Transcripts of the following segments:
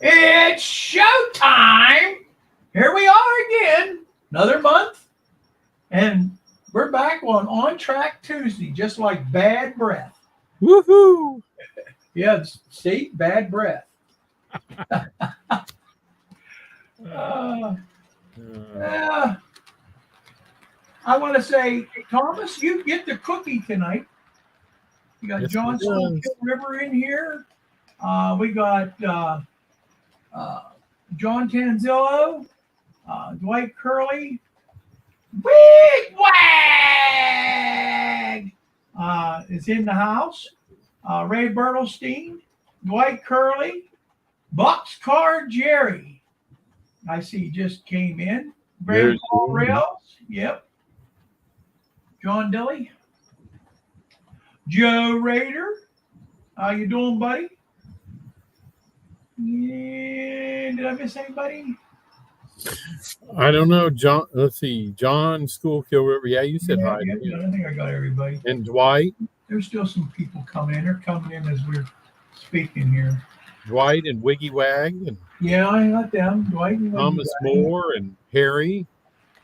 It's showtime! Here we are again, another month, and we're back on Track Tuesday, just like bad breath. Woohoo! Yeah, see, bad breath. Uh, uh, I want to say, Thomas, you get the cookie tonight. You got Yes, John it does. Schoolkill River in here. We got uh, John Tanzillo, Dwight Curley, Wig Wag is in the house. Ray Bertelstein, Dwight Curley, Boxcar Jerry. I see he just came in. There's Grandpa Rails. Yep. John Dilly. Joe Rader. How you doing, buddy? Yeah, did I miss anybody? I don't know, John. Let's see, John Schoolkill River. Yeah, you said Yeah, hi to yeah, him. I think I got everybody. And Dwight, There's still some people coming in. They're coming in as we're speaking here. Dwight and Wiggy Wag and Yeah, I got them. Dwight and Wendy Thomas Wag. Moore and Harry.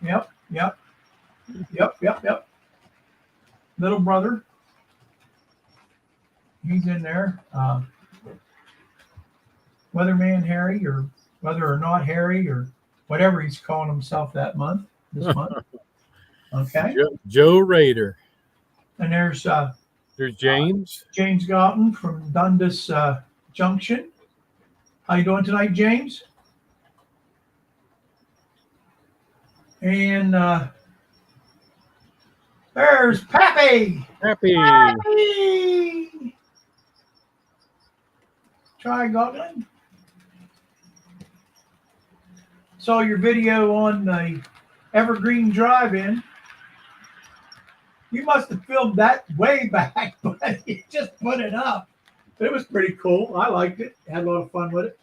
Yep. Little brother. He's in there. Weatherman Harry, or whether or not Harry, or whatever he's calling himself this month. Okay. Joe Rader. And there's There's James. James Gotten from Dundas Junction. How you doing tonight, James? And there's Pappy. Happy. Pappy. Try Gotland. Saw your video on the Evergreen Drive-In. You must have filmed that way back, but you just put it up. It was pretty cool. I liked it. Had a lot of fun with it.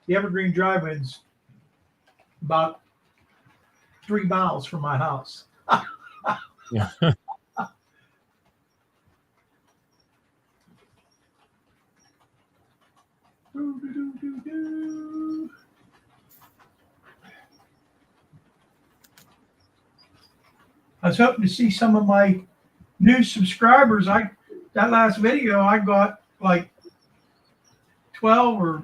The Evergreen Drive-In's about 3 miles from my house. Yeah. I was hoping to see some of my new subscribers. That last video I got like 12 or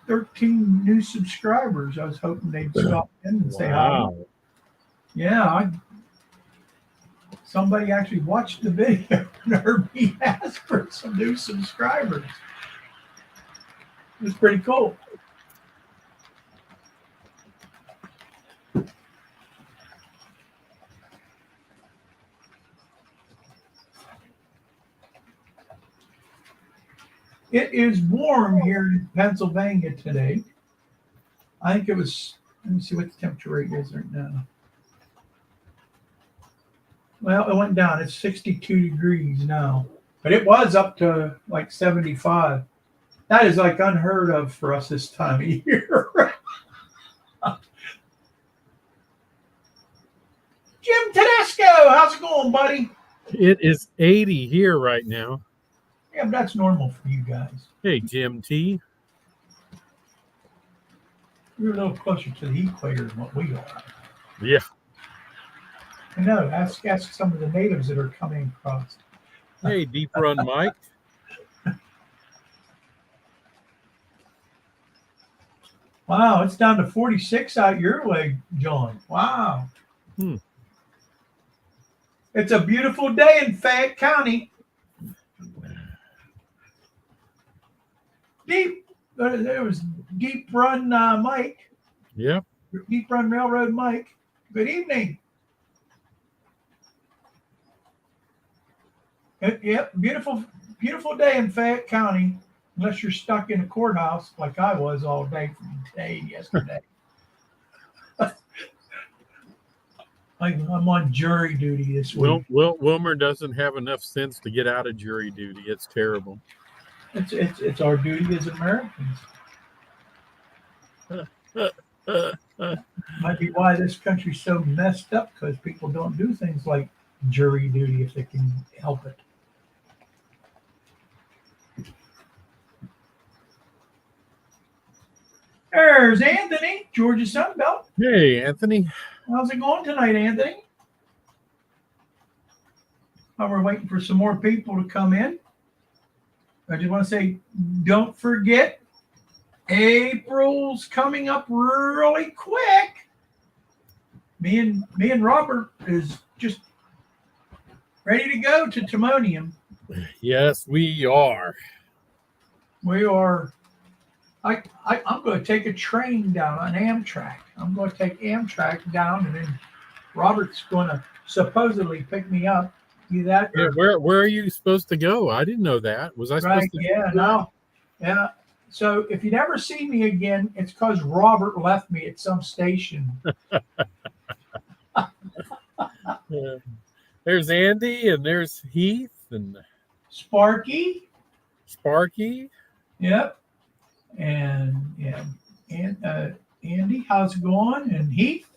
13 new subscribers. I was hoping they'd stop in and say hi. Wow. Yeah, somebody actually watched the video and heard me ask for some new subscribers. It was pretty cool. It is warm here in Pennsylvania today. I think it was, let me see what the temperature rate is right now. Well, it went down. It's 62 degrees now, but it was up to like 75. That is like unheard of for us this time of year. Jim Tedesco, how's it going, buddy? It is 80 here right now. Yeah, but that's normal for you guys. Hey, Jim T. You're a little closer to the equator than what we are. Yeah. I know. Ask some of the natives that are coming across. Hey, Deep Run Mike. Wow, it's down to 46 out your way, John. Wow. It's a beautiful day in Fayette County. There was Deep Run Mike. Yep. Deep Run Railroad Mike. Good evening. Yep, beautiful day in Fayette County, unless you're stuck in a courthouse like I was all day from today and yesterday. I'm on jury duty this week. Wilmer doesn't have enough sense to get out of jury duty. It's terrible. It's our duty as Americans. Might be why this country's so messed up, because people don't do things like jury duty if they can help it. There's Anthony, Georgia Sunbelt. Hey, Anthony. How's it going tonight, Anthony? While we're waiting for some more people to come in, I just want to say, don't forget, April's coming up really quick. Me and Robert is just ready to go to Timonium. Yes, we are. We are. I'm going to take a train down on Amtrak. I'm going to take Amtrak down, and then Robert's going to supposedly pick me up. Do that? Yeah, where are you supposed to go? I didn't know that. Was I supposed to? Yeah, no. Yeah. So if you never see me again, it's because Robert left me at some station. There's Andy, and there's Heath, and Sparky. Sparky. Yep. And Andy, how's it going? And Heath.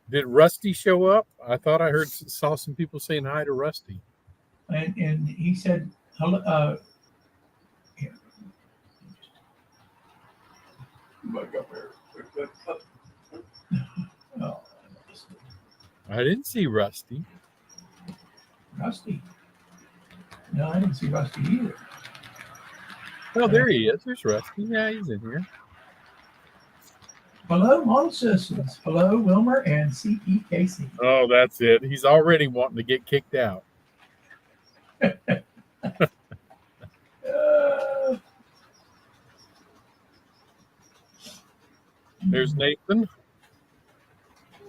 Did Rusty show up? I thought I saw some people saying hi to Rusty. And he said hello. Yeah. Oh, I didn't see Rusty. Rusty. No, I didn't see Rusty either. Oh, there he is. There's Rusty. Yeah, he's in here. Hello, Model Citizens. Hello, Wilmer and CEKC. Oh, that's it. He's already wanting to get kicked out. There's Nathan.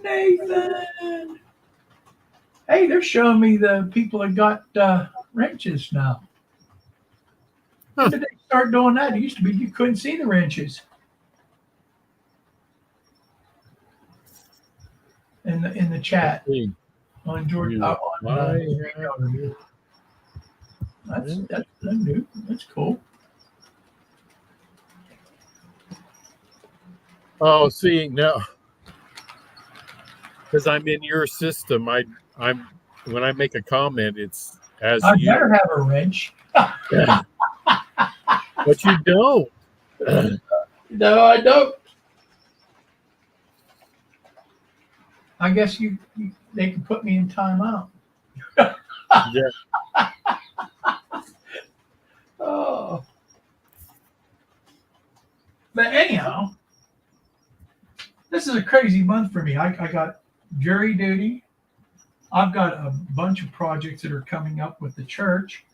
Nathan. Hey, they're showing me the people that got wrenches now. When did they start doing that? It used to be you couldn't see the wrenches. In the chat on George. That's new. That's cool. Oh, see, no, because I'm in your system. I'm when I make a comment, it's as I you. better have a wrench. But you don't. No, I don't. I guess they can put me in timeout. Yeah. Oh. But anyhow, this is a crazy month for me. I got jury duty. I've got a bunch of projects that are coming up with the church.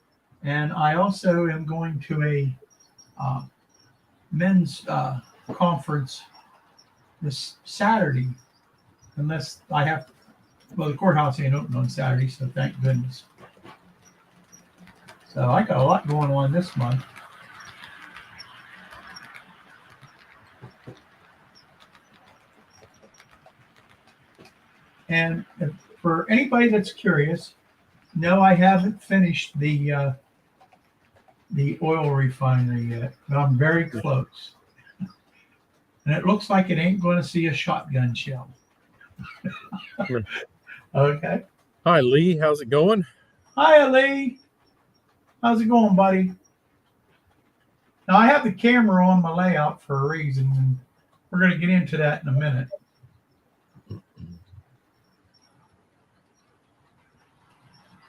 And I also am going to a men's conference this Saturday. Unless I have, well, the courthouse ain't open on Saturday, so thank goodness. So I got a lot going on this month. And for anybody that's curious, no, I haven't finished the oil refinery yet, but I'm very close. And it looks like it ain't going to see a shotgun shell. Okay. Hi, Lee. How's it going? Hi, Lee. How's it going, buddy? Now, I have the camera on my layout for a reason, and we're going to get into that in a minute.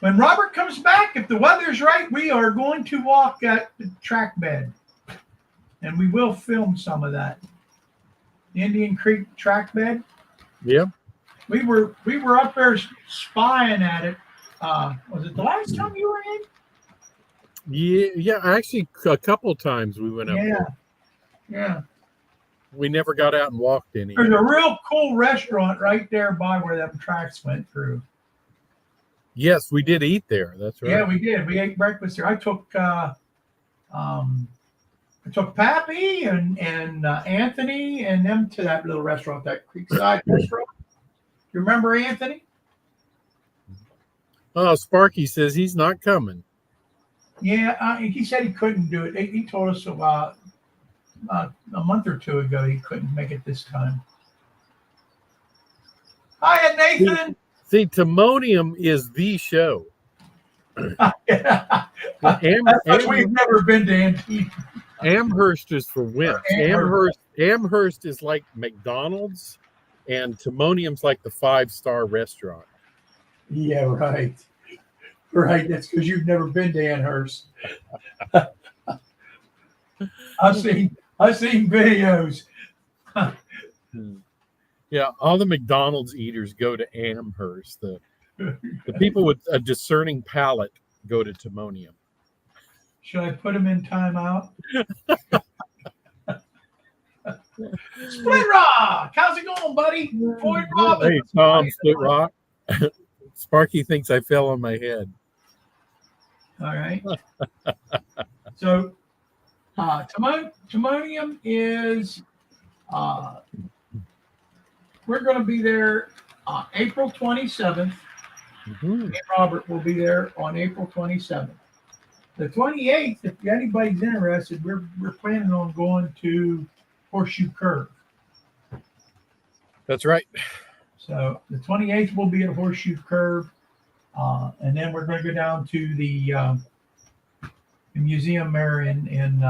When Robert comes back, if the weather's right, we are going to walk at the track bed, and we will film some of that. The Indian Creek track bed. Yeah. We were up there spying at it. Was it the last time you were in? Yeah. Actually, a couple times we went up there. Yeah. We never got out and walked any. There's a real cool restaurant right there by where them tracks went through. Yes, we did eat there. That's right. Yeah, we did. We ate breakfast there. I took Pappy and Anthony and them to that little restaurant, that Creekside restaurant. You remember Anthony? Oh, Sparky says he's not coming. Yeah, he said he couldn't do it. He told us about a month or two ago he couldn't make it this time. Hiya, Nathan. See, Timonium is the show. That's why we've never been to Antietam. Amherst is for wimps. Amherst is like McDonald's, and Timonium's like the 5-star restaurant. Yeah, right. Right. That's because you've never been to Amherst. I've seen videos. Yeah, all the McDonald's eaters go to Amherst. The people with a discerning palate go to Timonium. Should I put him in timeout? Split Rock! How's it going, buddy? Floyd Robbins. Hey, Tom, Split Rock. Sparky thinks I fell on my head. All right. So, Timonium is, we're going to be there April 27th. Mm-hmm. Me and Robert will be there on April 27th. The 28th, if anybody's interested, we're planning on going to Horseshoe Curve. That's right. So the 28th will be at Horseshoe Curve, and then we're going to go down to the museum there in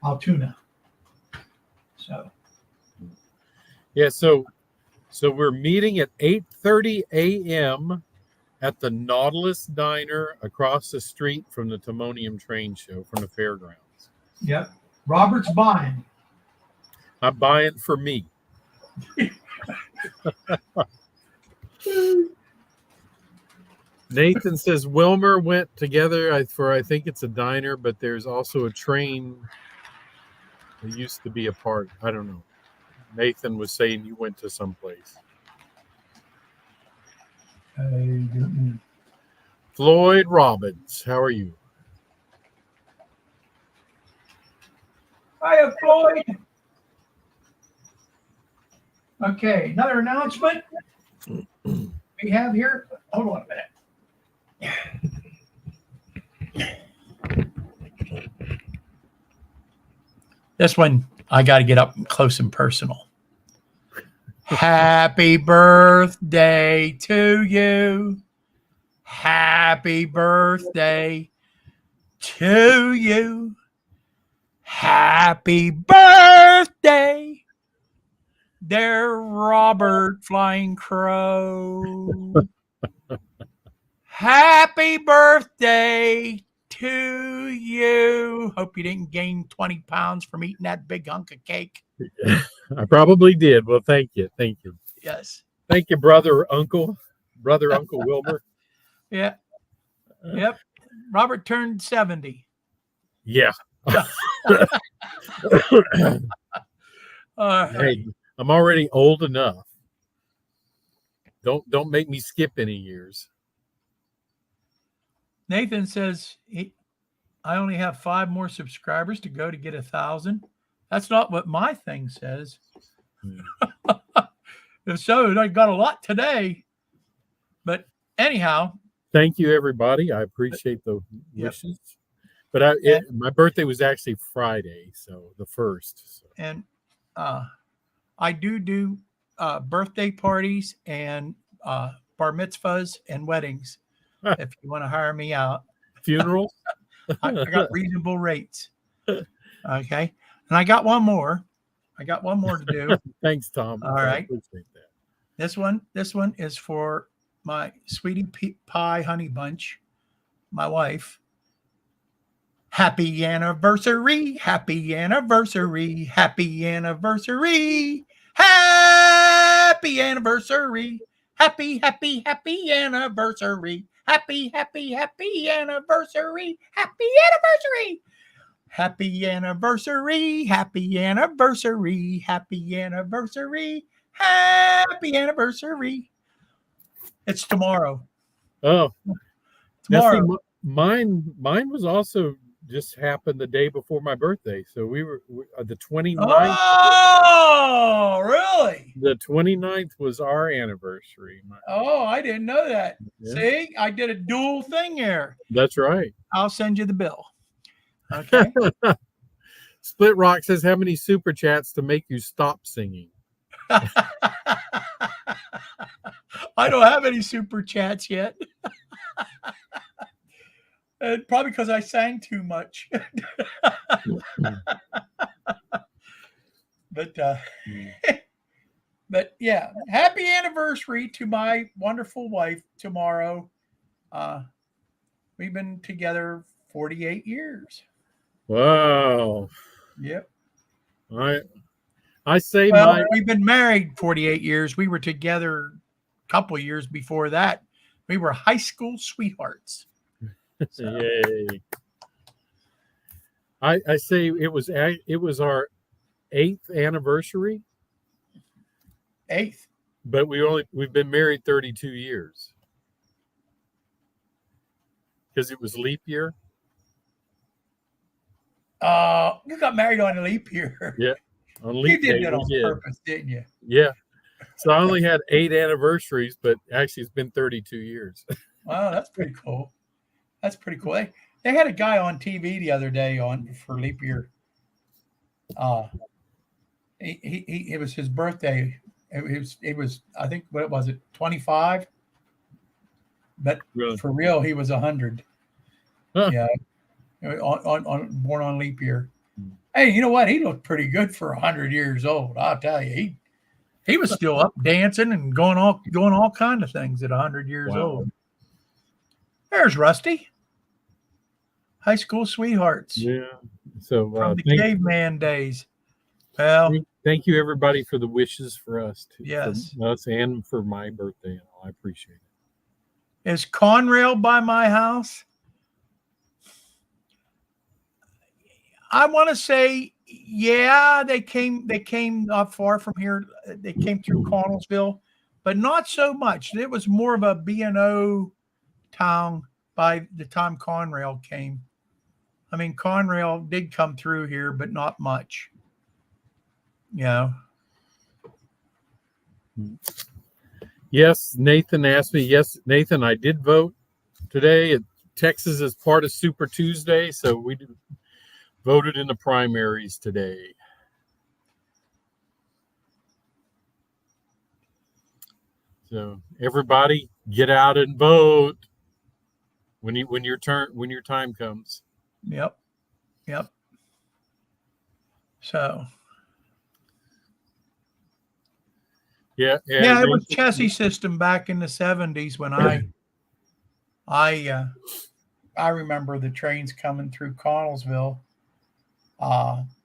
Altoona. So Yeah, so we're meeting at 8:30 a.m. at the Nautilus Diner across the street from the Timonium train show from the fairgrounds. yep, Robert's buying. I'm buying for me. Nathan says Wilmer went together for I think it's a diner, but there's also a train that used to be a part. I don't know. Nathan was saying you went to someplace. Floyd Robbins, how are you? Hiya, Floyd. Okay, another announcement we have here. Hold on a minute. This one, I got to get up close and personal. Happy birthday to you. Happy birthday to you. Happy birthday, dear Robert Flying Crow. Happy birthday to you. Hope you didn't gain 20 pounds from eating that big hunk of cake. I probably did. Well, thank you. Thank you. Yes. Thank you, brother, Uncle Wilmer. Yeah. Yep. Robert turned 70. Yeah. Hey, I'm already old enough. Don't make me skip any years. Nathan says I only have 5 more subscribers to go to get 1,000. That's not what my thing says. If so, I got a lot today. But anyhow. Thank you, everybody. I appreciate the wishes. But my birthday was actually Friday, so the 1st. So. And I do birthday parties and bar mitzvahs and weddings. If you want to hire me out. Funerals? I got reasonable rates. Okay. And I got one more. To do. Thanks, Tom. All right. I appreciate that. This one is for my sweetie pie honey bunch, my wife. Happy anniversary, happy anniversary, happy anniversary, happy anniversary, happy anniversary, happy anniversary, happy anniversary, happy anniversary, happy anniversary, happy anniversary. It's tomorrow. Oh, tomorrow. See, mine was also just happened the day before my birthday. So we were the 29th. Oh, really? The 29th was our anniversary. Oh, I didn't know that. Yeah. See, I did a dual thing there. That's right. I'll send you the bill. Okay. Split Rock says, how many super chats to make you stop singing? I don't have any super chats yet. Probably because I sang too much. But but yeah, happy anniversary to my wonderful wife tomorrow. We've been together 48 years. Wow. Yep. I say Well, my we've been married 48 years. We were together a couple of years before that. We were high school sweethearts. So, yay. I say it was our 8th anniversary, eighth. but we've been married 32 years because it was leap year. You got married on a leap year. Yeah, on You leap did day that we on did. purpose, didn't you? Yeah, so I only had 8 anniversaries, but actually it's been 32 years. Wow, that's pretty cool. That's pretty cool. They had a guy on TV the other day for leap year. It was his birthday. It was I think what was it 25? But Really? for real, he was 100. Huh. Yeah, on born on leap year. Hey, you know what? He looked pretty good for 100 years old. I'll tell you, he was still up dancing and doing all kind of things at 100 years Wow. old. There's Rusty. High school sweethearts. Yeah. So from the caveman days. Well, thank you everybody for the wishes for us too. Yes. For us and for my birthday and all. I appreciate it. Is Conrail by my house? I want to say, yeah, they came not far from here. They came through Connellsville, but not so much. It was more of a B&O town by the time Conrail came. I mean, Conrail did come through here, but not much. Yeah. Yes, Nathan asked me. Yes, Nathan, I did vote today. Texas is part of Super Tuesday, so we voted in the primaries today. So everybody, get out and vote when your time comes. Yep. So. Yeah, it was chassis system back in the 70s when I remember the trains coming through Connellsville.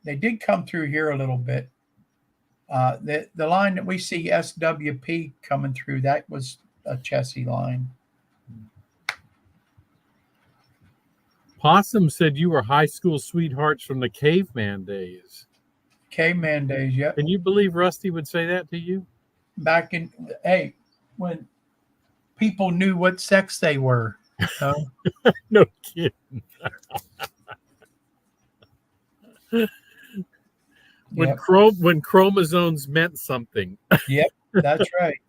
They did come through here a little bit. The line that we see SWP coming through, that was a chassis line. Possum said you were high school sweethearts from the caveman days. Caveman days, yep. Can you believe Rusty would say that to you? Back in, when people knew what sex they were. No kidding. When chromosomes meant something. Yep, that's right.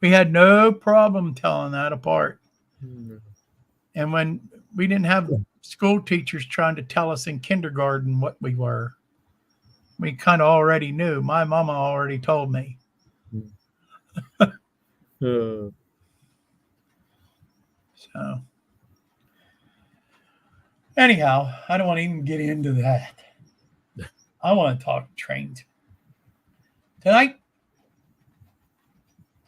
We had no problem telling that apart. And when we didn't have school teachers trying to tell us in kindergarten what we were, we kind of already knew. My mama already told me. So anyhow, I don't want to even get into that. I want to talk trains. Tonight,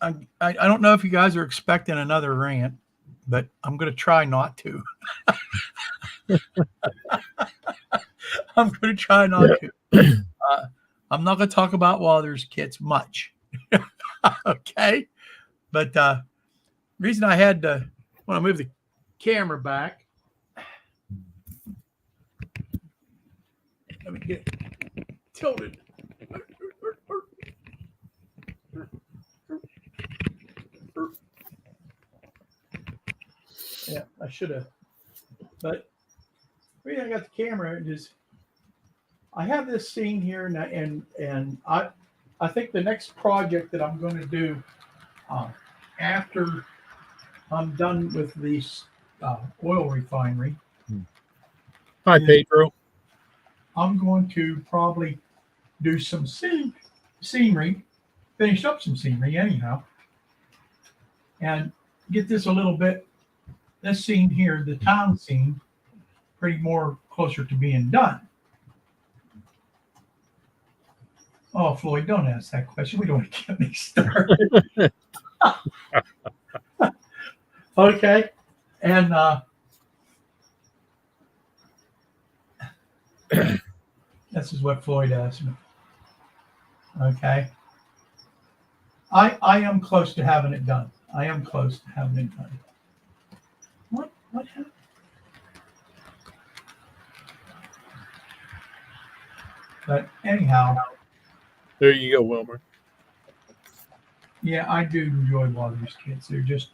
I don't know if you guys are expecting another rant, but I'm going to try not to. I'm going to try not to. I'm not going to talk about Walther's kits much. Okay? But the reason I had to, when I move the camera back, let me get tilted. Yeah, I should have. But the reason I got the camera is I have this scene here, and I think the next project that I'm going to do after I'm done with this oil refinery. Hi, Pedro. I'm going to probably do some scenery, finish up some scenery anyhow. And get this a little bit. This scene here, the town scene, pretty more closer to being done. Oh, Floyd, don't ask that question. We don't want to get me started. Okay. And this is what Floyd asked me. Okay. I am close to having it done. I am close to having it done. What happened? But anyhow, There you go, Wilmer. yeah, I do enjoy Walter's kids. They're just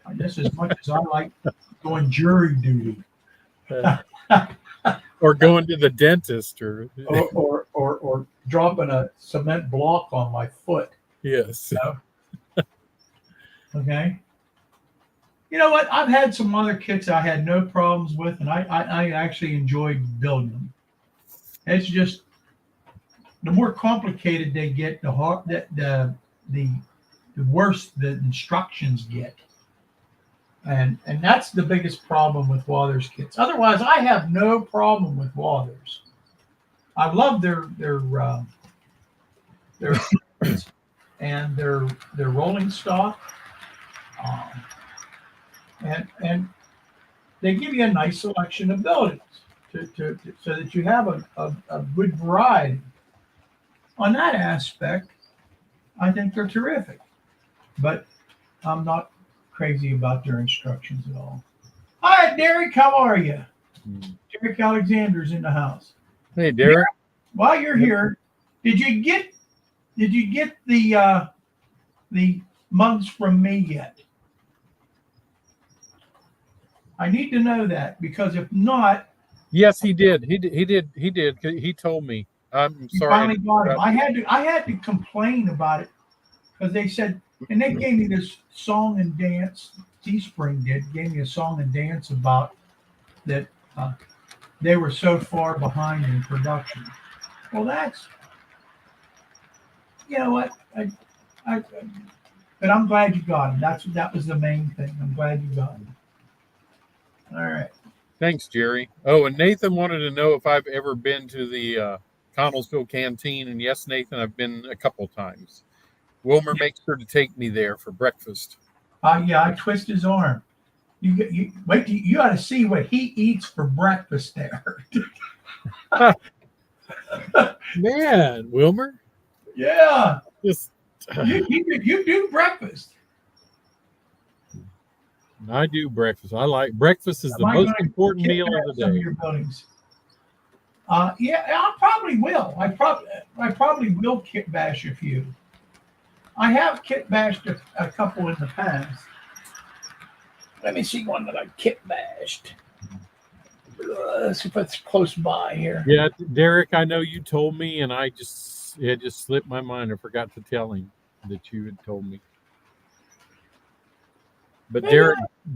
as much as I like going jury duty. Or going to the dentist, or or dropping a cement block on my foot. yes. Okay. You know what? I've had some other kits I had no problems with, and I actually enjoyed building them. It's just the more complicated they get, the worse the instructions get. And that's the biggest problem with Walther's kits. Otherwise, I have no problem with Walther's. I love their and their rolling stock, and they give you a nice selection of buildings to so that you have a good variety. On that aspect, I think they're terrific, but I'm not crazy about their instructions at all. Hi, Derek. How are you? Derek Alexander's in the house. Hey, Derek. While you're here, did you get the mugs from me yet? I need to know that, because if not, Yes, he did. He did. He told me. I'm you sorry. finally got them. I had to complain about it, because they said, and they gave me this song and dance. Teespring gave me a song and dance about that. They were so far behind in production. Well, that's, you know what, but I'm glad you got them. That was the main thing. I'm glad you got them. All right. Thanks, Jerry. Oh, and Nathan wanted to know if I've ever been to the Connellsville Canteen, and yes, Nathan, I've been a couple times. Wilmer makes sure to take me there for breakfast. Yeah, I twist his arm. You wait. You ought to see what he eats for breakfast there. Man, Wilmer. Yeah, Just you do breakfast. I do breakfast. I like breakfast is the Am I most gonna important kit meal bash of the some of day. your buildings? Yeah, I probably will. I probably will kit bash a few. I have kit bashed a couple in the past. Let me see one that I kit bashed. Let's see if it's close by here. Yeah, Derek, I know you told me, and it just slipped my mind. I forgot to tell him that you had told me. But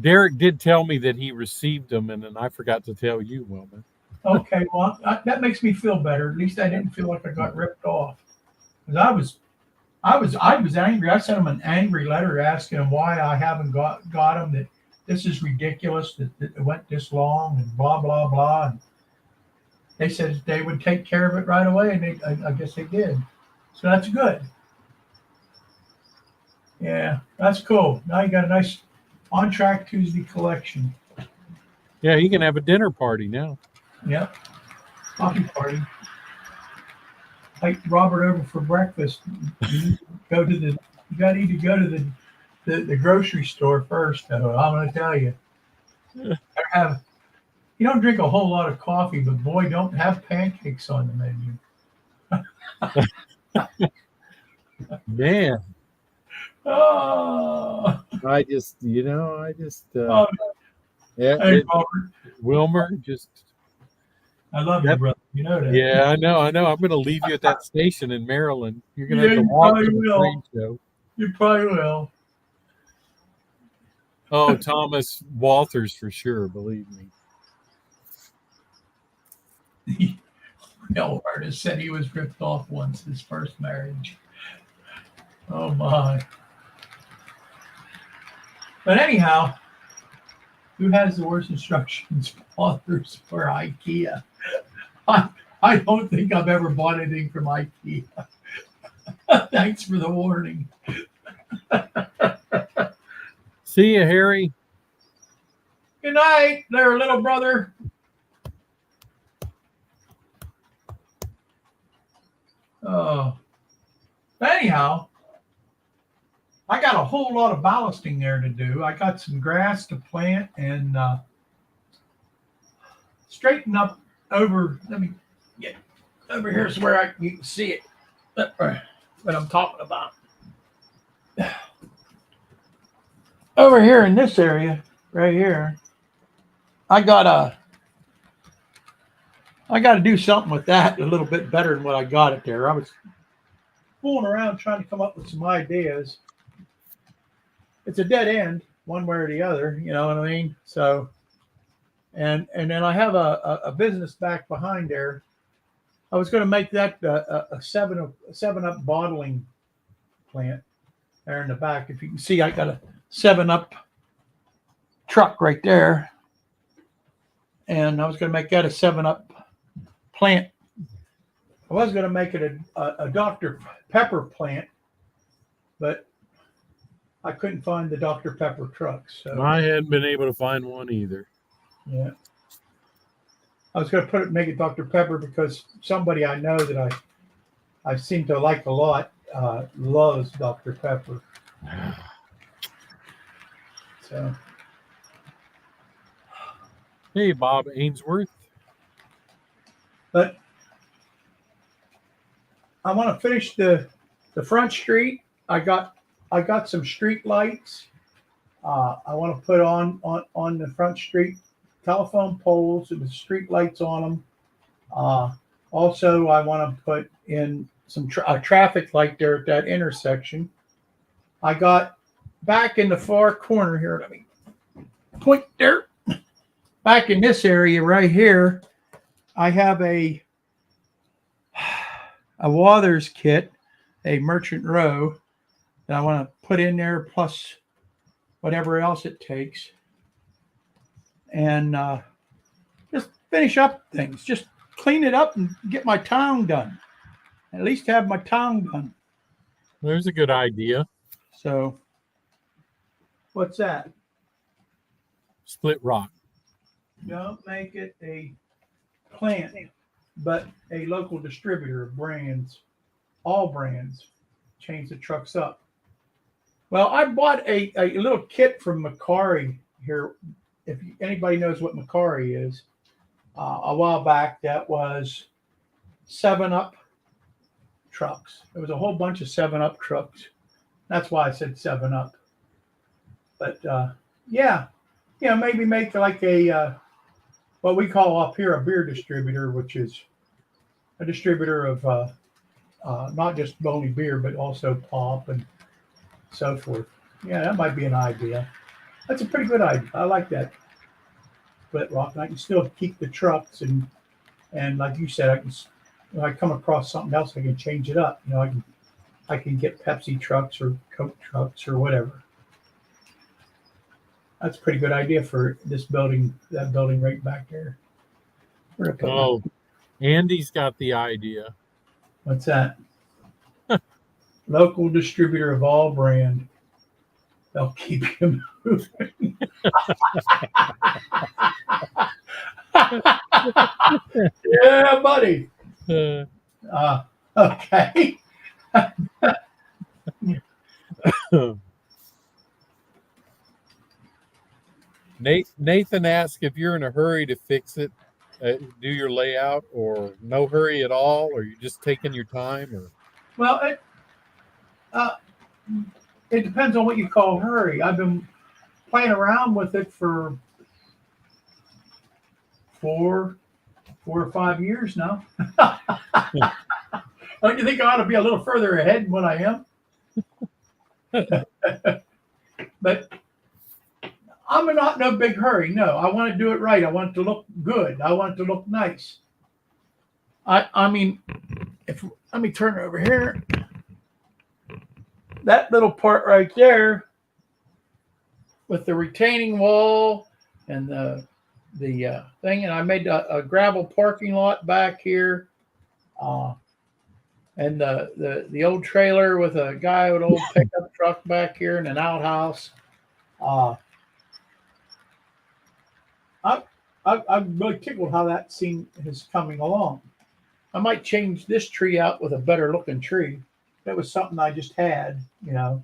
Derek did tell me that he received them, and then I forgot to tell you, Wilmer. Okay, well, that makes me feel better. At least I didn't feel like I got ripped off. Because I was angry. I sent him an angry letter asking him why I haven't got them. That this is ridiculous that it went this long and blah blah blah. And they said they would take care of it right away, and I guess they did. So that's good. Yeah, that's cool. Now you got a nice On Track Tuesday collection. Yeah, he can have a dinner party now. Yep. Coffee party. Like Robert over for breakfast. You got to need to go to the grocery store first, though. I'm going to tell you. You don't drink a whole lot of coffee, but boy, don't have pancakes on the menu. Man. Oh. I just. Oh, Yeah, hey, Robert. Wilmer, just. I love you, brother. You know that. Yeah, I know. I'm going to leave you at that station in Maryland. You're going to have to you walk to probably the will. train show. You probably will. Oh, Thomas Walters for sure. Believe me. No artist said he was ripped off once, his first marriage. Oh my. But anyhow, who has the worst instructions authors for IKEA? I don't think I've ever bought anything from IKEA. Thanks for the warning. See you, Harry. Good night, there, little brother. Oh, anyhow, I got a whole lot of ballasting there to do. I got some grass to plant and straighten up over. Let me get over here so where you can see it. What I'm talking about. Over here in this area, right here, I gotta do something with that a little bit better than what I got it there. I was fooling around trying to come up with some ideas. It's a dead end, one way or the other. You know what I mean? So, and then I have a business back behind there. I was going to make that a 7-Up bottling plant there in the back. If you can see, I got a 7-Up truck right there, and I was going to make that a 7-Up plant. I was going to make it a Dr. Pepper plant, but I couldn't find the Dr. Pepper trucks. So I hadn't been able to find one either. yeah, I was going to make it Dr. Pepper because somebody I know that I seem to like a lot loves Dr. Pepper. So, Hey, Bob Ainsworth. but I want to finish the front street. I got some street lights. I want to put on the front street telephone poles with street lights on them. Also, I want to put in some a traffic light there at that intersection. I got back in the far corner here. Let me point there. Back in this area right here, I have a Wathers kit, a Merchant Row that I want to put in there, plus whatever else it takes, and just finish up things. Just clean it up and get my town done. At least have my town done. There's a good idea. So, what's that? Split rock. Don't make it a plant, but a local distributor of brands, all brands. Change the trucks up. Well, I bought a little kit from Macari here. If anybody knows what Macari is, a while back, that was 7-Up trucks. There was a whole bunch of 7-Up trucks. That's why I said 7-Up. But yeah, maybe make like a what we call up here a beer distributor, which is a distributor of not just only beer, but also pop and so forth. Yeah, that might be an idea. That's a pretty good idea. I like that. Split rock. And I can still keep the trucks and like you said, when I come across something else, I can change it up. I can get Pepsi trucks or Coke trucks or whatever. That's a pretty good idea for this building, that building right back there. Oh, Andy's got the idea. What's that? Local distributor of all brand. They'll keep you moving. Yeah, buddy. Okay. Nathan asked if you're in a hurry to fix it, do your layout, or no hurry at all, or you're just taking your time, or Well, it depends on what you call hurry. I've been playing around with it for 4 or 5 years now. Don't you think I ought to be a little further ahead than what I am? But I'm not no big hurry. No, I want to do it right. I want it to look good. I want it to look nice. I mean, let me turn it over here. That little part right there, with the retaining wall and the thing, and I made a gravel parking lot back here, and the old trailer with a guy with an old pickup truck back here and an outhouse. I'm really tickled how that scene is coming along. I might change this tree out with a better looking tree. That was something I just had, you know.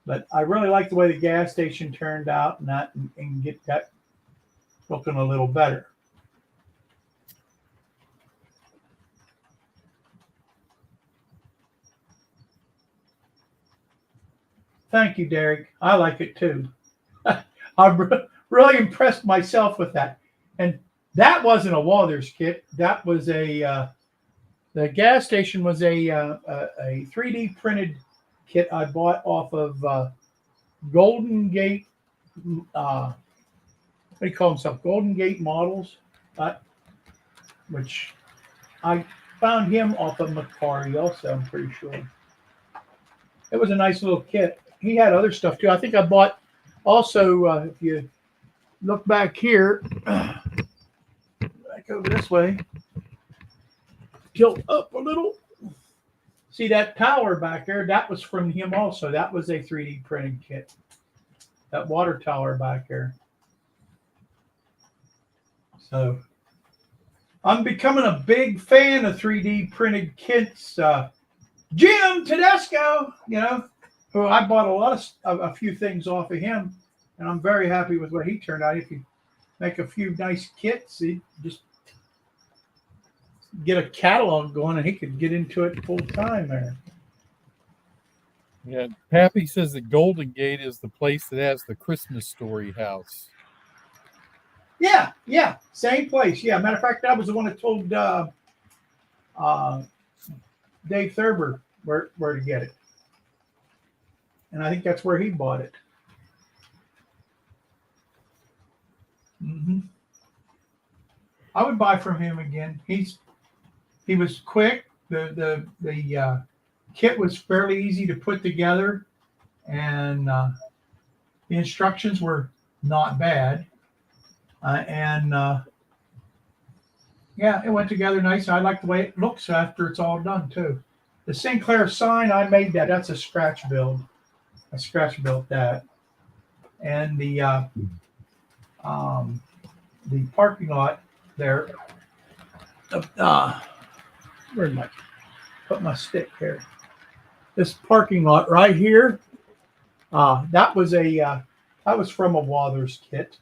But I really like the way the gas station turned out and that, and get that looking a little better. Thank you, Derek. I like it too. I'm really impressed myself with that. And that wasn't a Walthers kit. That was the gas station was a 3D printed kit I bought off of Golden Gate. What do you call themselves? Golden Gate Models, which I found him off of Macquarie also, I'm pretty sure. It was a nice little kit. He had other stuff too. I think I bought also, if you look back here, back over this way, tilt up a little. See that tower back there? That was from him also. That was a 3D printed kit. That water tower back there. So I'm becoming a big fan of 3D printed kits. Jim Tedesco, you know, who I bought a few things off of him, and I'm very happy with what he turned out. If you make a few nice kits, he just get a catalog going, and he could get into it full time there. Yeah, Pappy says that Golden Gate is the place that has the Christmas Story house. Yeah, same place. Yeah, matter of fact, that was the one that told Dave Thurber where to get it, and I think that's where he bought it. I would buy from him again. He was quick. The kit was fairly easy to put together, and the instructions were not bad. Yeah, it went together nice. I like the way it looks after it's all done too. The Sinclair sign, I made that. That's a scratch build. I scratch built that, and the parking lot there. Where did I put my stick here? This parking lot right here. That was from a Walthers kit.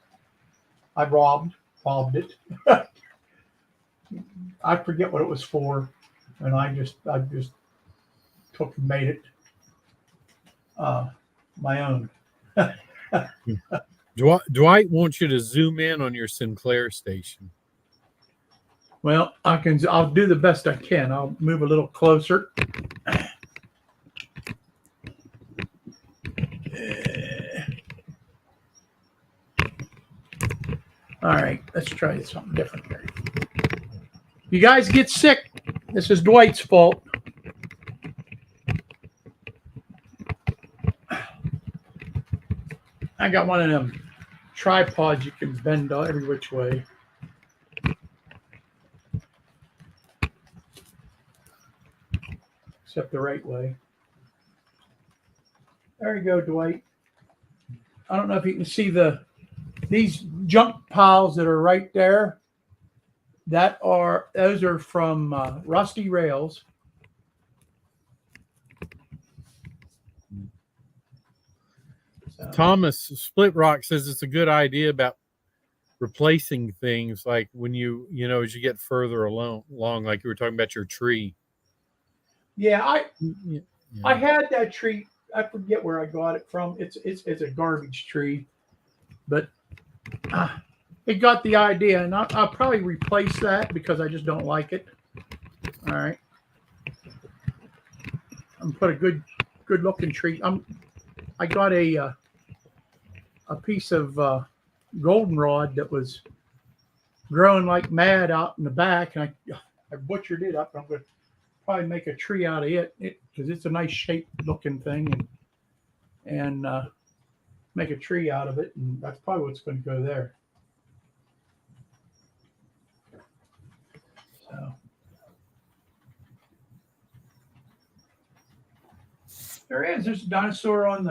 I robbed it. I forget what it was for, and I just took and made it my own. Dwight wants you to zoom in on your Sinclair station. Well, I'll do the best I can. I'll move a little closer. All right, let's try something different here. You guys get sick. This is Dwight's fault. I got one of them tripods you can bend every which way. Except the right way. There you go, Dwight. I don't know if you can see these junk piles that are right there. Those are from Rusty Rails. So. Thomas Split Rock says it's a good idea about replacing things, like when you as you get further along, like you were talking about your tree. Yeah, I had that tree. I forget where I got it from. It's a garbage tree, but it got the idea, and I'll probably replace that because I just don't like it. All right, I'm put a good looking tree. I got a piece of goldenrod that was growing like mad out in the back, and I butchered it up. I'm going to probably make a tree out of it because it's a nice shaped looking thing, and make a tree out of it, and that's probably what's going to go there. So there's a dinosaur on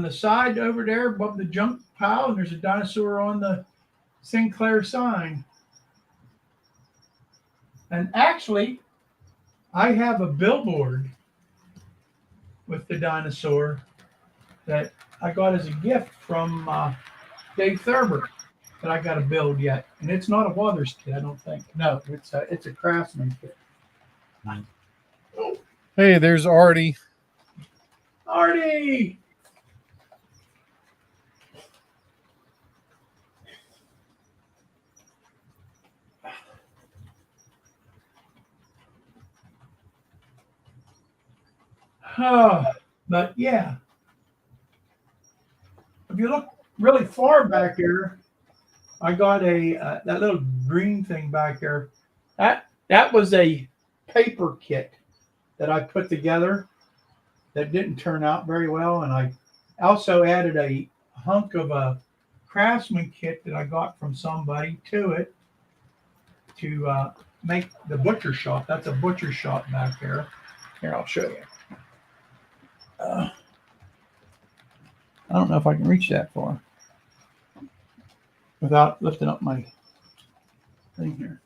the side over there above the junk pile, and there's a dinosaur on the Sinclair sign. And actually, I have a billboard with the dinosaur that I got as a gift from Dave Thurber that I got to build yet. And it's not a Waters kit, I don't think. No, it's a Craftsman kit. Hey, there's Artie. Artie! But yeah, if you look really far back here, I got a that little green thing back there. That was a paper kit that I put together that didn't turn out very well, and I also added a hunk of a Craftsman kit that I got from somebody to it to make the butcher shop. That's a butcher shop back there. Here, I'll show you. I don't know if I can reach that far without lifting up my thing here.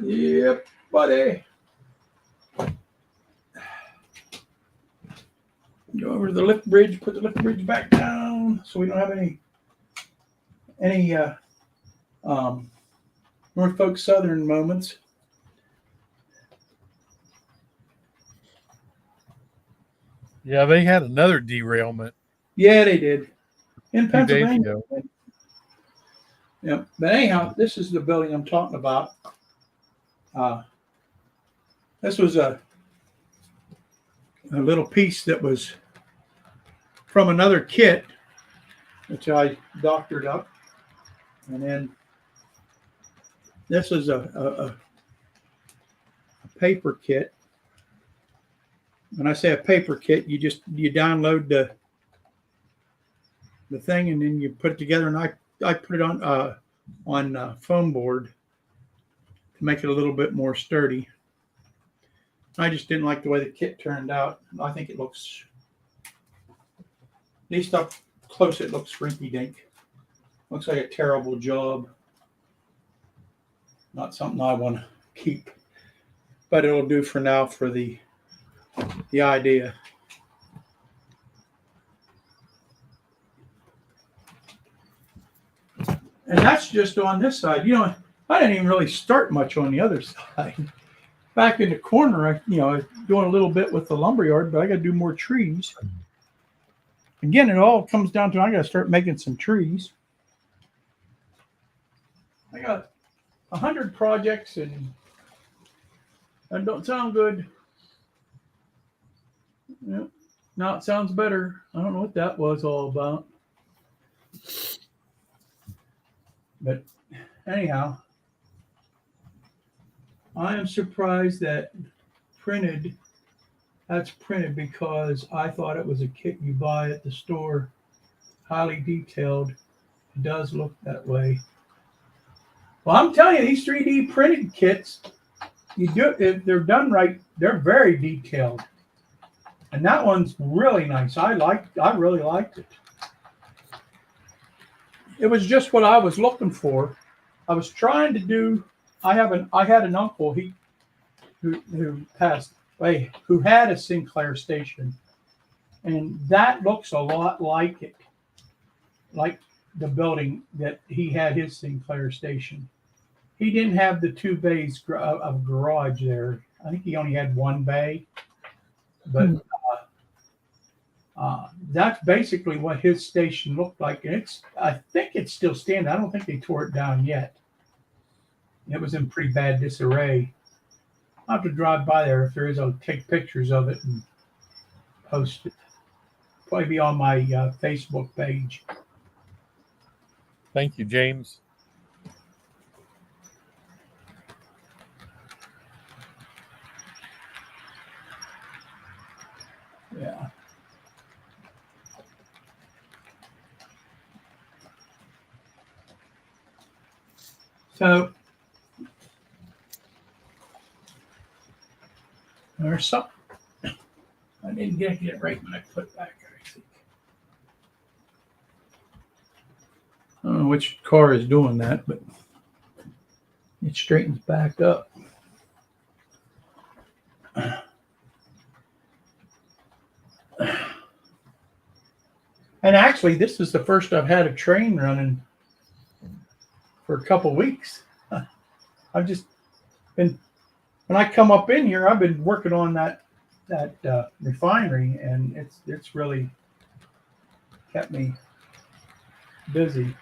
Yep, buddy. Go over to the lift bridge, put the lift bridge back down so we don't have any Norfolk Southern moments. Yeah, they had another derailment Yeah, they did. In 2 days Pennsylvania. ago. Yeah, but anyhow, this is the building I'm talking about. This was a little piece that was from another kit, which I doctored up, and then this is a paper kit. When I say a paper kit, you download the thing and then you put it together, and I put it on foam board to make it a little bit more sturdy. I just didn't like the way the kit turned out. I think it looks, at least up close, it looks rinky dink. Looks like a terrible job. Not something I want to keep, but it'll do for now for the idea. And that's just on this side. You know, I didn't even really start much on the other side. Back in the corner, I doing a little bit with the lumberyard, but I got to do more trees. Again, it all comes down to I got to start making some trees. I got 100 projects, and that don't sound good. Yep. Now it sounds better. I don't know what that was all about. But anyhow, I am surprised that that's printed, because I thought it was a kit you buy at the store, highly detailed. It does look that way. Well, I'm telling you, these 3D printed kits, if they're done right, they're very detailed. And that one's really nice. I really liked it. It was just what I was looking for. I was trying to do. I had an uncle who passed away, who had a Sinclair station, and that looks a lot like it, like the building that he had his Sinclair station. He didn't have the 2 bays of garage there. I think he only had 1 bay, but that's basically what his station looked like. And I think it's still standing. I don't think they tore it down yet. It was in pretty bad disarray. I'll have to drive by there. If there is, I'll take pictures of it and post it. Probably be on my Facebook page. Thank you, James. Yeah. So there's some. I didn't get it right when I put it back. I think. I don't know which car is doing that, but it straightens back up. And actually, this is the first I've had a train running for a couple weeks. I've just been, when I come up in here, I've been working on that refinery, and it's really kept me busy.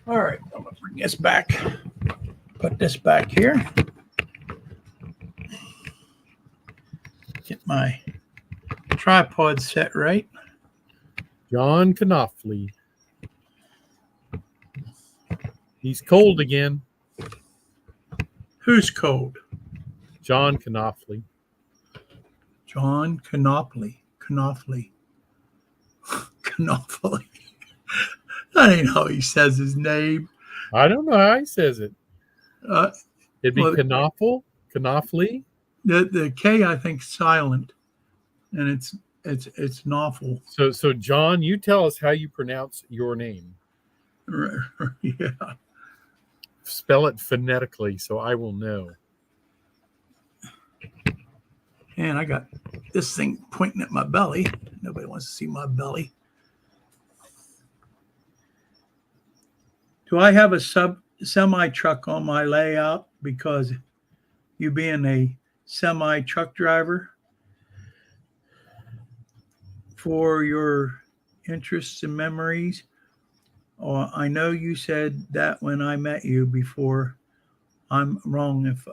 All right, I'm gonna bring this back. Put this back here. Get my tripod set right. John Knopfler. He's cold again. Who's cold? John Knopfler. John Knopfler. Knopfler. Knopfler. I don't know how he says his name. I don't know how he says it. It'd be well, Knopfler. Knopfler. The K I think silent, and it's Knopfler. So John, you tell us how you pronounce your name. Yeah. Spell it phonetically so I will know. And I got this thing pointing at my belly. Nobody wants to see my belly. Do I have a semi truck on my layout because you being a semi truck driver for your interests and memories? Or I know you said that when I met you before. I'm wrong if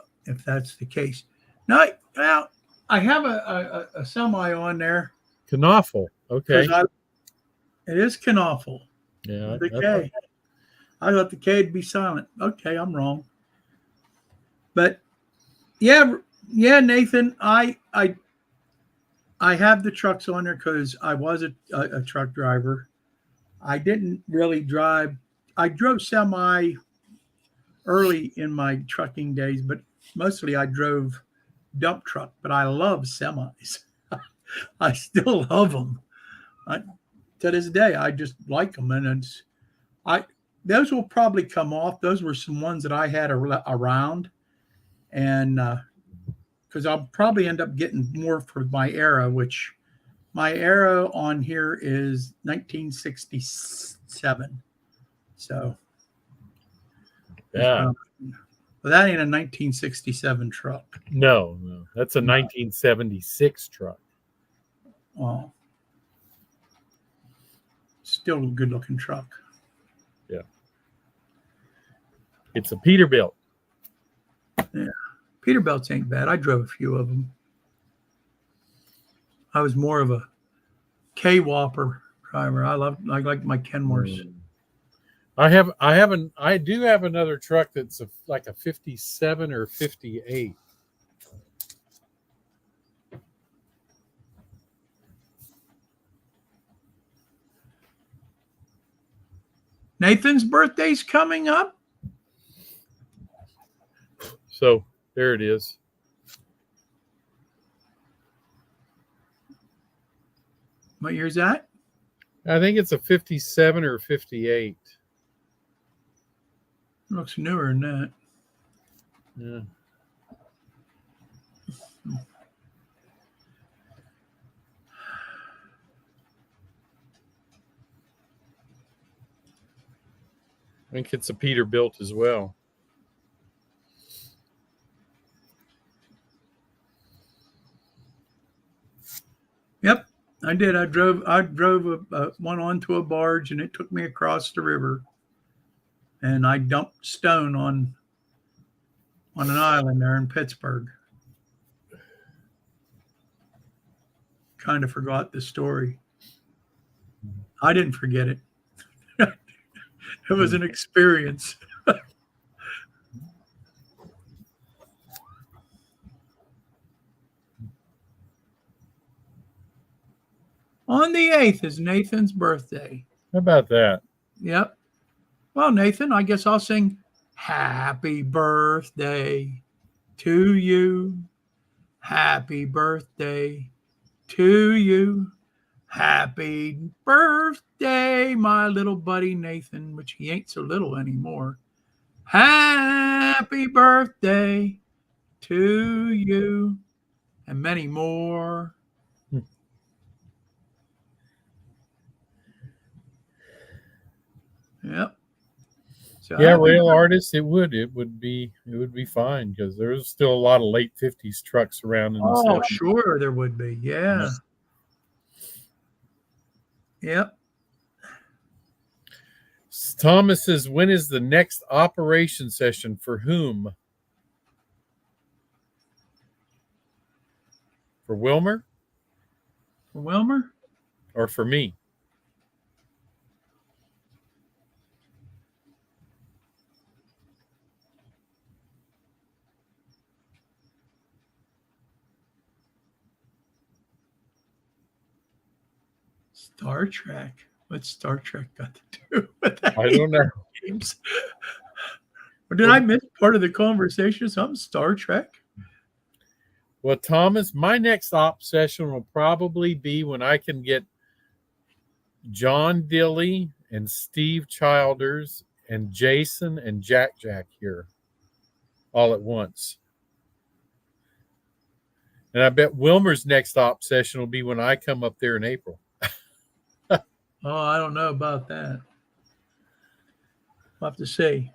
that's the case. No, well, I have a semi on there. Knopfler. Okay. It is Knopfler. Yeah. The K. I thought the K would be silent. Okay, I'm wrong. But yeah, Nathan, I have the trucks on there because I was a truck driver. I didn't really drive. I drove semi early in my trucking days, but mostly I drove dump truck. But I love semis. I still love them. To this day, I just like them, and those will probably come off. Those were some ones that I had around, and because I'll probably end up getting more for my era, which my era on here is 1967. So, yeah. But that ain't a 1967 truck. No, that's a 1976 truck. Oh, still a good-looking truck. Yeah. It's a Peterbilt. Yeah. Peterbilts ain't bad. I drove a few of them. I was more of a K-Whopper driver. I like my Kenworths. I do have another truck that's like a 57 or 58. Nathan's birthday's coming up. So there it is. What year's that? I think it's a 57 or 58. Looks newer than that. Yeah. I think it's a Peterbilt as well. Yep, I did. I drove one onto a barge, and it took me across the river. And I dumped stone on an island there in Pittsburgh. Kind of forgot the story. I didn't forget it. It was an experience. On the 8th is Nathan's birthday. How about that? Yep. Well, Nathan, I guess I'll sing Happy Birthday to you. Happy birthday to you. Happy birthday, my little buddy Nathan, which he ain't so little anymore. Happy birthday to you, and many more. Yep. So Yeah, rail artists, it would be fine because there's still a lot of late 50s trucks around in the Oh, 70s. sure there would be. Yeah. Yep. Thomas says, when is the next operation session for whom? For Wilmer For Wilmer? or for me? Star Trek. What's Star Trek got to do with that? I don't know. Games? Or did I miss part of the conversation? Something Star Trek? Well, Thomas, my next op session will probably be when I can get John Dilly and Steve Childers and Jason and Jack here all at once. And I bet Wilmer's next op session will be when I come up there in April. Oh, I don't know about that. I'll have to see.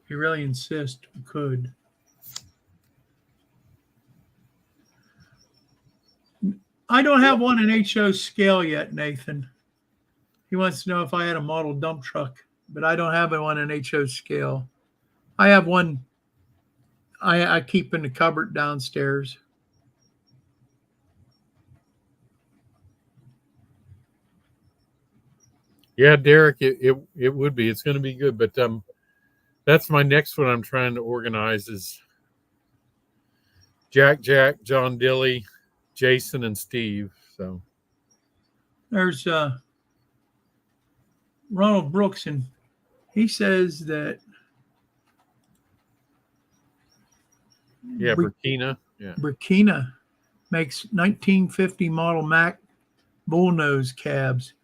If you really insist, we could. I don't have one in HO scale yet, Nathan. He wants to know if I had a model dump truck, but I don't have one in HO scale. I have one I keep in the cupboard downstairs. Yeah, Derek, it would be. It's going to be good, but that's my next one I'm trying to organize is Jack, John Dilly, Jason, and Steve. So There's Ronald Brooks, and he says that Burkina. Yeah. Burkina makes 1950 model Mack bullnose cabs.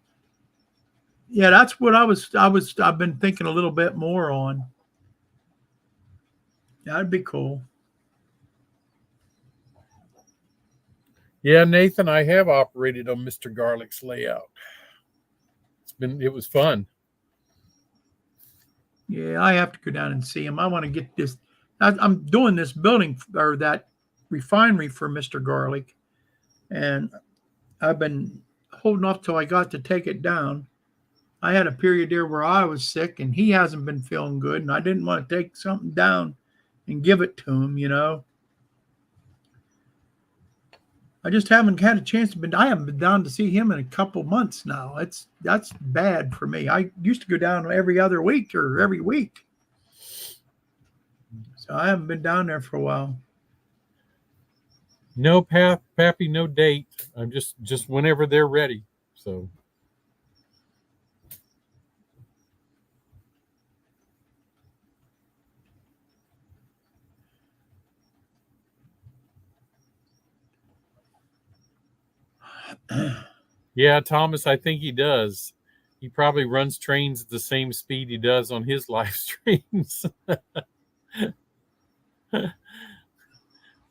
Yeah, that's what I've been thinking a little bit more on. That'd be cool. Yeah, Nathan, I have operated on Mr. Garlick's layout. It was fun. Yeah, I have to go down and see him. I want to get this. I'm doing this building or that refinery for Mr. Garlick, and I've been holding off till I got to take it down. I had a period there where I was sick, and he hasn't been feeling good, and I didn't want to take something down and give it to him, you know. I just haven't had a chance to I haven't been down to see him in a couple months now. That's bad for me. I used to go down every other week or every week. So I haven't been down there for a while. No Pappy, no date. I'm just whenever they're ready. So yeah, Thomas, I think he does. He probably runs trains at the same speed he does on his live streams.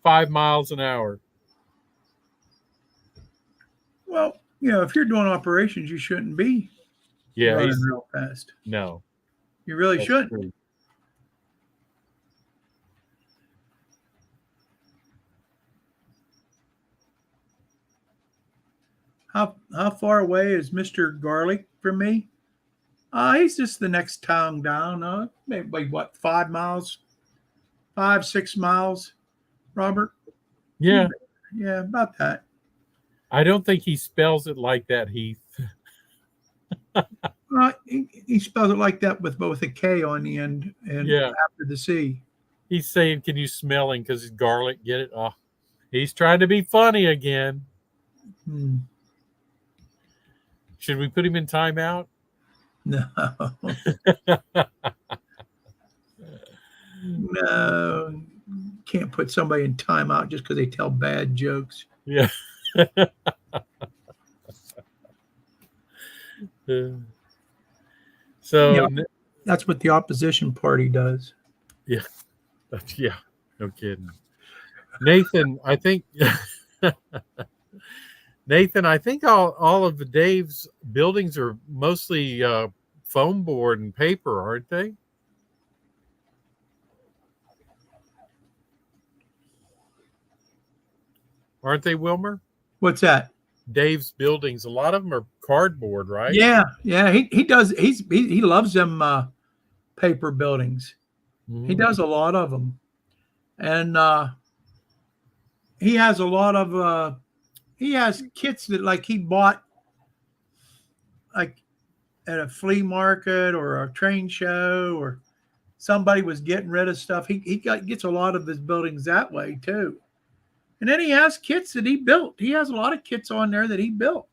5 miles an hour. Well, you know, if you're doing operations, you shouldn't be running real fast. No. You really shouldn't. True. How far away is Mr. Garlick from me? He's just the next town down. Maybe what, 5 miles? 5-6 miles, Robert? Yeah. Yeah, about that. I don't think he spells it like that, Heath. He spells it like that with both a K on the end and after the C. He's saying, can you smell him because he's garlic? Get it? Oh, he's trying to be funny again. Hmm. Should we put him in timeout? No, no, can't put somebody in timeout just because they tell bad jokes. Yeah. So Yeah, that's what the opposition party does. yeah, yeah, no kidding. Nathan, I think Nathan, I think all of the Dave's buildings are mostly foam board and paper, aren't they? Aren't they, Wilmer? What's that? Dave's buildings, a lot of them are cardboard, right? Yeah, yeah. He does. He loves them paper buildings. He Mhm. does a lot of them, and he has a lot of. He has kits that like he bought like at a flea market or a train show or somebody was getting rid of stuff. Gets a lot of his buildings that way too. And then he has kits that he built. He has a lot of kits on there that he built.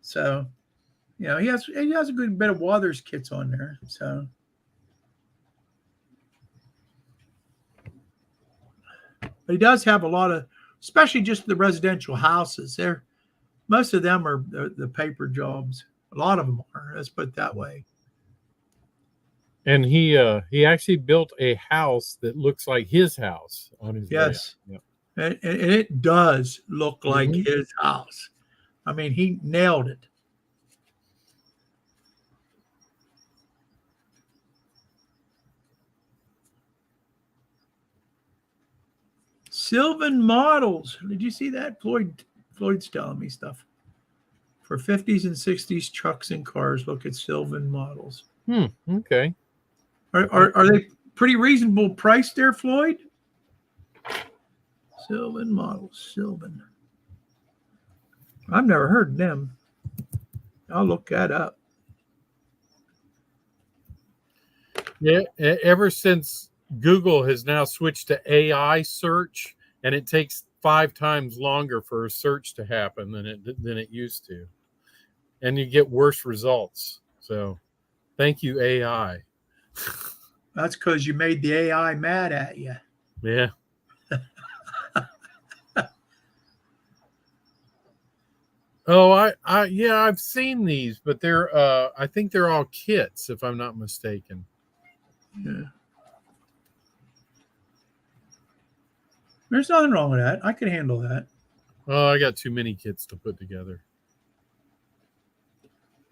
So, he has a good bit of Wathers kits on there. So, but he does have a lot of, especially just the residential houses. Most of them are the paper jobs. A lot of them are. Let's put it that way. And he actually built a house that looks like his house on his Yes. way. And it does look like Mhm. his house. I mean, he nailed it. Sylvan Models. Did you see that? Floyd's telling me stuff. For 50s and 60s trucks and cars, look at Sylvan Models. Okay. Are they pretty reasonable price there, Floyd? Sylvan Models. Sylvan. I've never heard of them. I'll look that up. Yeah, ever since Google has now switched to AI search, and it takes 5 times longer for a search to happen than it used to, and you get worse results. So, thank you, AI. That's because you made the AI mad at you. Yeah. Oh, I've seen these, but they're I think they're all kits, if I'm not mistaken. Yeah. There's nothing wrong with that. I could handle that. Oh, I got too many kits to put together.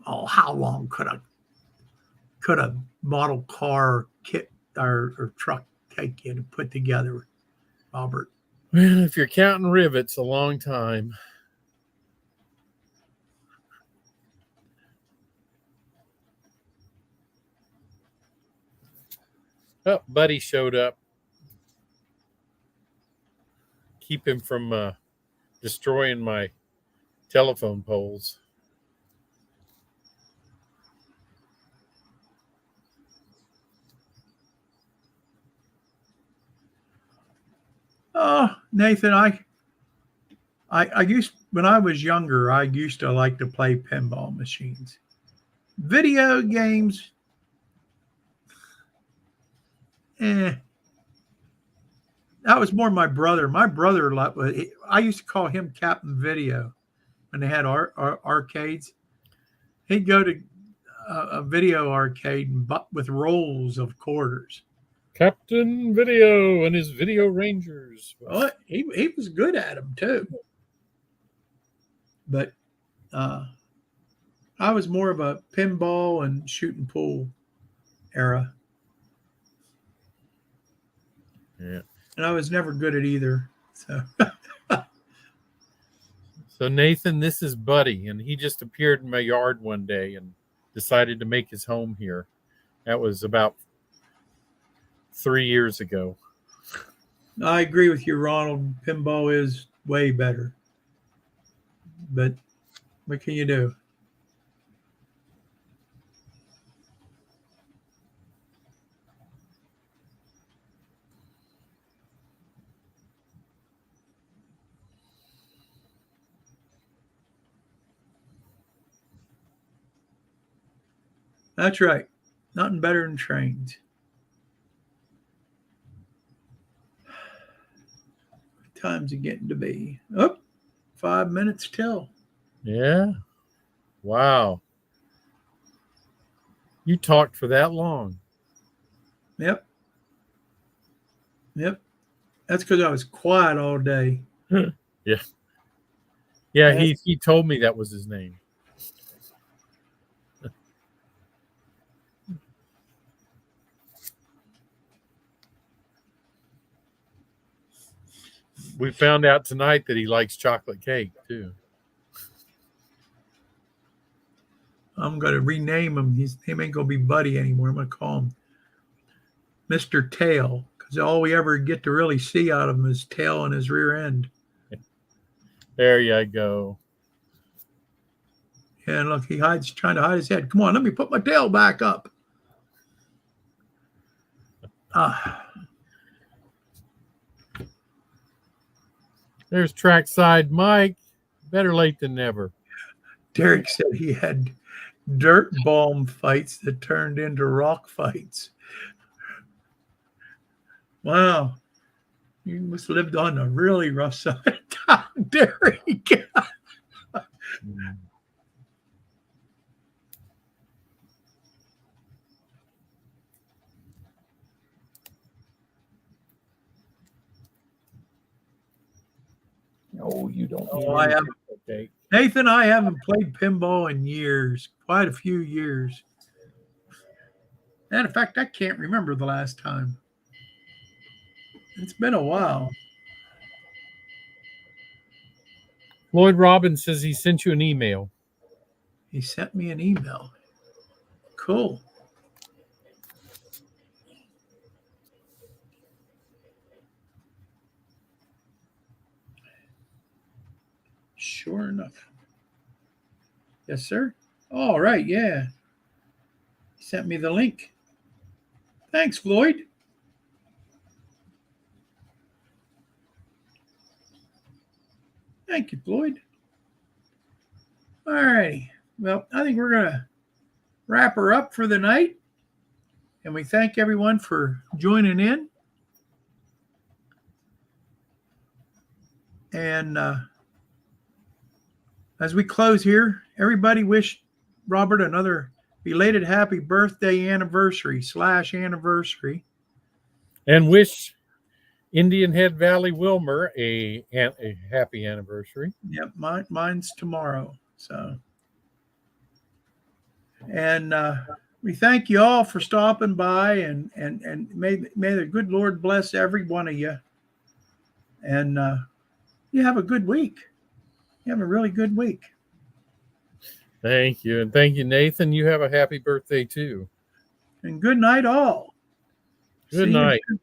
Oh, how long could a model car kit or truck take you to put together, Robert? Well, if you're counting rivets, a long time. Oh, Buddy showed up. Keep him from destroying my telephone poles. Oh, Nathan, I used when I was younger, I used to like to play pinball machines. Video games, eh. That was more my brother. My brother, I used to call him Captain Video when they had arcades. He'd go to a video arcade with rolls of quarters. Captain Video and his Video Rangers. Oh, he was good at them too. But I was more of a pinball and shooting pool era. Yeah. And I was never good at either. So So Nathan, this is Buddy, and he just appeared in my yard one day and decided to make his home here. That was about 3 years ago. I agree with you, Ronald. Pinball is way better. But what can you do? That's right. Nothing better than trains. What time's it getting to be? Oh, 5 minutes till. Yeah. Wow. You talked for that long. Yep. Yep. That's because I was quiet all day. Yeah. Yeah, he told me that was his name. We found out tonight that he likes chocolate cake too. I'm going to rename him. His name ain't going to be Buddy anymore. I'm going to call him Mr. Tail, because all we ever get to really see out of him is tail and his rear end. There you go. And look, trying to hide his head. Come on, let me put my tail back up. There's Trackside Mike. Better late than never. Derek said he had dirt bomb fights that turned into rock fights. Wow. You must have lived on a really rough side of town, Derek. No, you don't. Oh, I haven't. Okay. Nathan, I haven't played pinball in years, quite a few years. And in fact, I can't remember the last time. It's been a while. Lloyd Robbins says he sent you an email. He sent me an email. Cool. Sure enough. Yes, sir. All right. Yeah. He sent me the link. Thanks, Floyd. Thank you, Floyd. All righty. Well, I think we're going to wrap her up for the night. And we thank everyone for joining in. And as we close here, everybody wish Robert another belated happy birthday anniversary. And wish Indian Head Valley Wilmer a happy anniversary. Yep, mine's tomorrow. So, and we thank you all for stopping by, and may the good Lord bless every one of you. And you have a good week. You have a really good week. Thank you. And thank you, Nathan. You have a happy birthday too. And good night, all. Good See you night. soon.